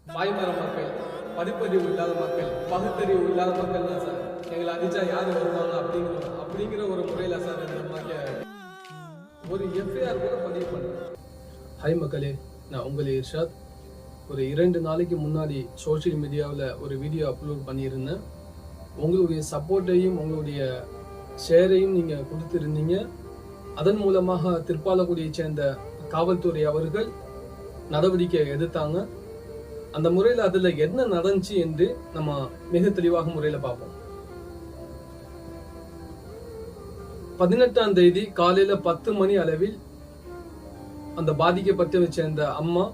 பாய்மர மக்கள், படிப்பறிவு இல்லாத மக்கள், பகுத்தறிவு இல்லாத மக்கள் தான் சார் எங்களை அடிச்சா யாரு வருவாங்க அப்படிங்கிற ஒரு முறையில சார் இந்த மாதிரி ஒரு எஃப்ஐஆர் கூட பதிவு பண்ணேன். ஹாய் மக்களே, நான் உங்கள் இர்ஷாத். ஒரு 2 நாளைக்கு முன்னாடி சோஷியல் மீடியாவில் ஒரு வீடியோ அப்லோட் பண்ணியிருந்தேன். உங்களுடைய சப்போர்ட்டையும் உங்களுடைய ஷேரையும் நீங்கள் கொடுத்துருந்தீங்க. அதன் மூலமாக திருப்பாலக்குடியை சேர்ந்த காவல்துறை அவர்கள் நடவடிக்கை எடுத்தாங்க. அந்த முறையில் அதில் என்ன நடந்துச்சு என்று நம்ம மிக தெளிவாக முறையில் பார்ப்போம். 18ஆம் தேதி காலையில 10 மணி அளவில் அந்த பாதிக்கப்பட்டு சேர்ந்த அம்மா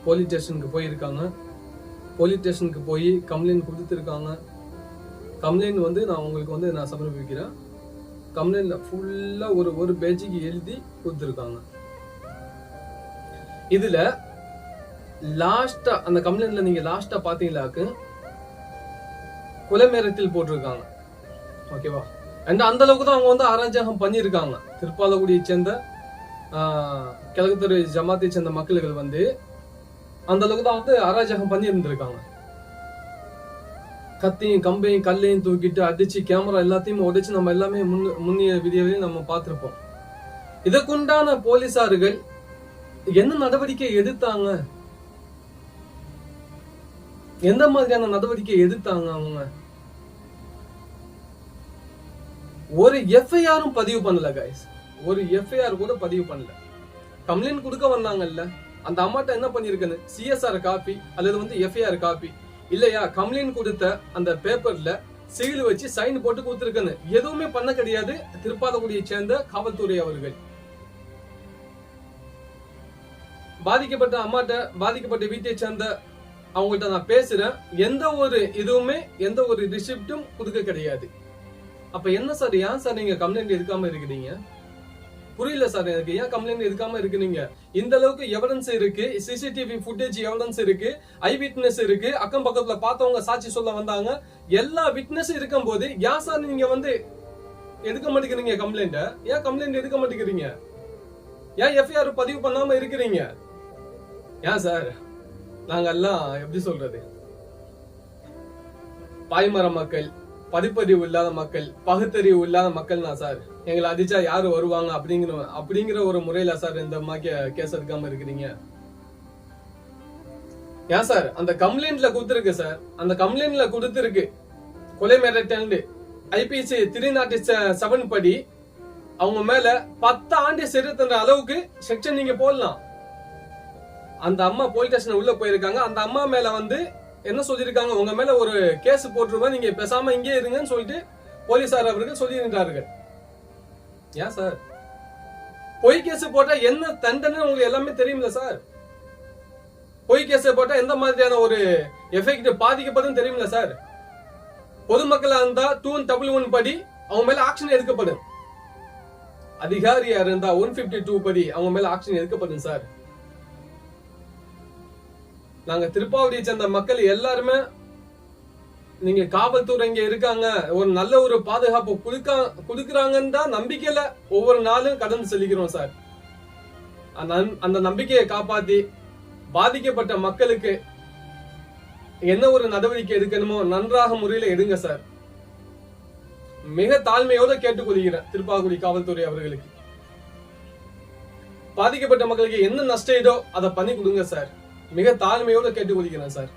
போலீஸ் ஸ்டேஷனுக்கு போயிருக்காங்க. போலீஸ் ஸ்டேஷனுக்கு போய் கம்ப்ளைண்ட் கொடுத்துருக்காங்க. கம்ப்ளைண்ட் நான் உங்களுக்கு நான் சமர்ப்பிக்கிறேன். கம்ப்ளைண்ட்ல ஃபுல்லா ஒரு பேஜுக்கு எழுதி கொடுத்துருக்காங்க. இதுல லாஸ்டா அந்த கம்ப்ளைண்ட்ல நீங்க லாஸ்டா பாத்தீங்களாக்கு கொலை மிரட்டல் போட்டிருக்காங்க. ஓகேவா? அண்ட் அந்த அளவுக்கு தான் அவங்க அராஜகம் பண்ணியிருக்காங்க. திருப்பாலக்குடியை சேர்ந்த கிழக்குத்துறை ஜமாத்தை சேர்ந்த மக்கள்கள் அந்த அளவுக்கு தான் அராஜகம் பண்ணி இருந்திருக்காங்க. கத்தியும் கம்பையும் கல்லையும் தூக்கிட்டு அடிச்சு கேமரா எல்லாத்தையும் உடைச்சு நம்ம எல்லாமே முன்னிய வீடியோவையும் நம்ம பார்த்திருப்போம். இதற்குண்டான போலீசார்கள் என்ன நடவடிக்கை எடுத்தாங்க? எந்த மாதிரியான நடவடிக்கை எடுத்தாங்க? அவங்க ஒரு எஃப்ஐஆரும் பதிவு பண்ணல கைஸ். ஒரு எஃப்ஐஆர் கூட பதிவு பண்ணல. கம்ப்ளைண்ட் கொடுக்க வந்தாங்கல்ல, அந்த அம்மாட்ட என்ன பண்ணிருக்கேன்னு சிஎஸ்ஆர் காப்பி அல்லது எஃப்ஐஆர் காப்பி இல்லையா, கம்ப்ளைண்ட் கொடுத்த அந்த பேப்பர்ல சீல் வச்சு சைன் போட்டு கொடுத்துருக்கேன்னு எதுவுமே பண்ண கிடையாது திருப்பாலக்குடியை சேர்ந்த காவல்துறை அவர்கள். பாதிக்கப்பட்ட அம்மாட்ட, பாதிக்கப்பட்ட வீட்டை சேர்ந்த அவங்கள்ட்ட நான் பேசுறேன். எந்த ஒரு ரிசிப்டும் கொடுக்க கிடையாது. அப்ப என்ன சார், ஏன் சார் நீங்க கம்ப்ளைண்ட் எடுக்காம இருக்கிறீங்க? புரியல சார் எனக்கு, ஏன் கம்ப்ளைண்ட் எடுக்காம இருக்கிறீங்க? இந்த அளவுக்கு எவிடன்ஸ் இருக்கு, சிசிடிவி ஃபுட்டேஜ் எவிடன்ஸ் இருக்கு, ஐ விட்னஸ் இருக்கு, அக்கம் பக்கத்துல பார்த்தவங்க சாட்சி சொல்ல வந்தாங்க. எல்லா விட்னஸ் இருக்கும் போது ஏன் சார் நீங்க எடுக்க மாட்டேங்கிறீங்க கம்ப்ளைண்ட்? ஏன் கம்ப்ளைண்ட் எடுக்க மாட்டேங்கிறீங்க? ஏன் எஃப்ஐஆர் பதிவு பண்ணாம இருக்கிறீங்க? ஏன் சார்? நாங்க எல்லாம் எப்படி சொல்றது, பாய்மர மக்கள், படிப்பறிவு இல்லாத மக்கள், பகுத்தறிவு இல்லாத மக்கள் தான் சார் எங்களை அடிச்சா யாரு வருவாங்க அப்படிங்கிற ஒரு முறையில சார் இந்த மாதிரி கேஸ் எடுக்காம இருக்கிறீங்க? ஏன் சார் அந்த கம்ப்ளைண்ட்ல கொடுத்துருக்கு சார், அந்த கம்ப்ளைண்ட்ல கொடுத்துருக்கு கொலை மிரட்டல் ஐபிசி 307 படி அவங்க மேல 10 ஆண்டு சிறை தண்டனை அளவுக்கு செக்ஷன் நீங்க போடலாம். அந்த அம்மா போலீஸ் ஸ்டேஷன் உள்ள போயிருக்காங்க. அந்த அம்மா மேல என்ன சொல்லிருக்காங்க, உங்க மேல ஒரு கேஸ் போட்டுருவேன், நீங்க பேசாம இங்கே இருங்கன்னு சொல்லிட்டு போலீசார் அவர்கள் சொல்லியிருந்தார்கள். ஏன் சார் பொய் கேஸ் போட்டா என்ன தண்டனை உங்களுக்கு எல்லாமே தெரியுமில்ல சார்? பொய் கேஸ் போட்டா எந்த மாதிரியான ஒரு எஃபெக்ட் பாதிக்கப்படும் தெரியுமில்ல சார்? பொதுமக்களா இருந்தா 211 படி அவங்க மேல ஆக்ஷன் எடுக்கப்படும். அதிகாரியா இருந்தா 152 படி அவங்க மேல ஆக்ஷன் எடுக்கப்படும் சார். நாங்க திருப்பாவடியை சேர்ந்த மக்கள் எல்லாருமே நீங்க காவல்துறை இங்க இருக்காங்க, ஒரு நல்ல ஒரு பாதுகாப்பு கொடுக்கறாங்கன்னு தான் நம்பிக்கையில ஒவ்வொரு நாளும் கடந்து செல்கிறோம் சார். அந்த நம்பிக்கையை காப்பாத்தி பாதிக்கப்பட்ட மக்களுக்கு என்ன ஒரு நடவடிக்கை எடுக்கணுமோ நன்றாக முறையில எடுங்க சார். மிக தாழ்மையோட கேட்டுக்கொள்கிறேன் திருப்பாக்குடி காவல்துறை அவர்களுக்கு. பாதிக்கப்பட்ட மக்களுக்கு என்ன நஷ்டம் இதோ அதை பண்ணி கொடுங்க சார். மிக தாழ்மையோட கேட்டுக்கொள்கிறேன் சார்.